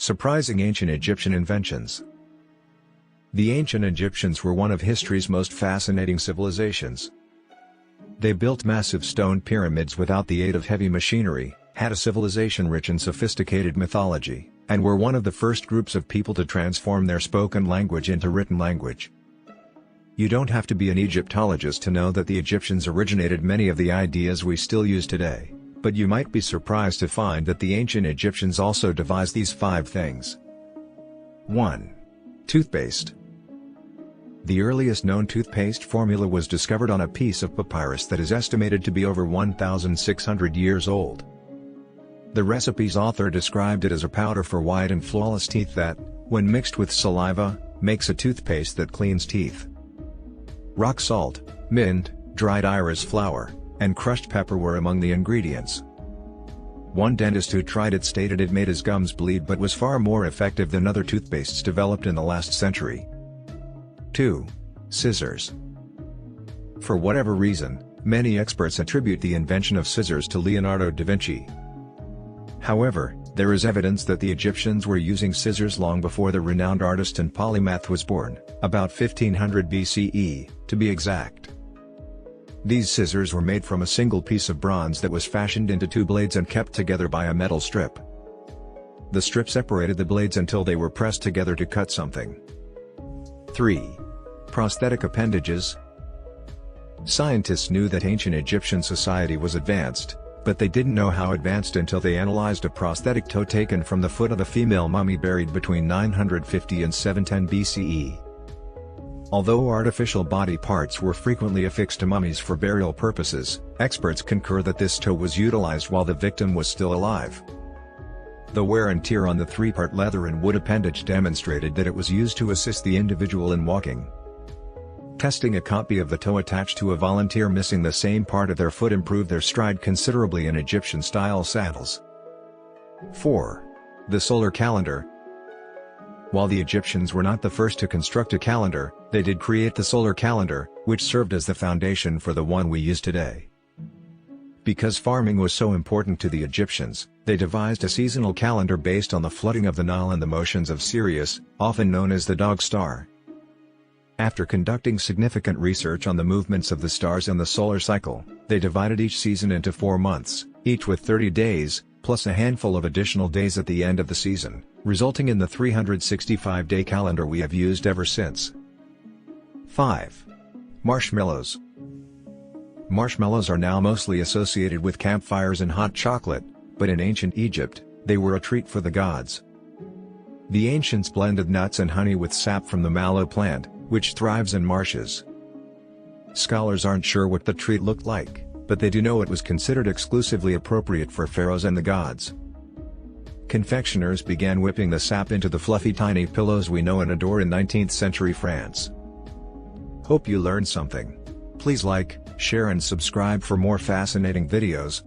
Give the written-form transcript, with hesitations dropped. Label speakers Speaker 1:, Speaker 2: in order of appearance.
Speaker 1: Surprising ancient Egyptian inventions. The ancient Egyptians were one of history's most fascinating civilizations. They built massive stone pyramids without the aid of heavy machinery, had a civilization rich in sophisticated mythology, and were one of the first groups of people to transform their spoken language into written language. You don't have to be an Egyptologist to know that the Egyptians originated many of the ideas we still use today, but you might be surprised to find that the ancient Egyptians also devised these 5 things. 1. Toothpaste. The earliest known toothpaste formula was discovered on a piece of papyrus that is estimated to be over 1,600 years old. The recipe's author described it as a powder for white and flawless teeth that, when mixed with saliva, makes a toothpaste that cleans teeth. Rock salt, mint, dried iris flower, and crushed pepper were among the ingredients. One dentist who tried it stated it made his gums bleed but was far more effective than other toothpastes developed in the last century. 2. Scissors. For whatever reason, many experts attribute the invention of scissors to Leonardo da Vinci. However, there is evidence that the Egyptians were using scissors long before the renowned artist and polymath was born, about 1500 BCE, to be exact. These scissors were made from a single piece of bronze that was fashioned into 2 blades and kept together by a metal strip. The strip separated the blades until they were pressed together to cut something. 3. Prosthetic appendages. Scientists knew that ancient Egyptian society was advanced, but they didn't know how advanced until they analyzed a prosthetic toe taken from the foot of a female mummy buried between 950 and 710 BCE. Although artificial body parts were frequently affixed to mummies for burial purposes, experts concur that this toe was utilized while the victim was still alive. The wear and tear on the 3-part leather and wood appendage demonstrated that it was used to assist the individual in walking. Testing a copy of the toe attached to a volunteer missing the same part of their foot improved their stride considerably in Egyptian-style saddles. 4. The solar calendar. While the Egyptians were not the first to construct a calendar, they did create the solar calendar, which served as the foundation for the one we use today. Because farming was so important to the Egyptians, they devised a seasonal calendar based on the flooding of the Nile and the motions of Sirius, often known as the Dog Star. After conducting significant research on the movements of the stars in the solar cycle, they divided each season into 4 months, each with 30 days, plus a handful of additional days at the end of the season, resulting in the 365-day calendar we have used ever since. 5. Marshmallows. Marshmallows are now mostly associated with campfires and hot chocolate, but in ancient Egypt, they were a treat for the gods. The ancients blended nuts and honey with sap from the mallow plant, which thrives in marshes. Scholars aren't sure what the treat looked like, but they do know it was considered exclusively appropriate for pharaohs and the gods. Confectioners began whipping the sap into the fluffy tiny pillows we know and adore in 19th century France. Hope you learned something. Please like, share and subscribe for more fascinating videos.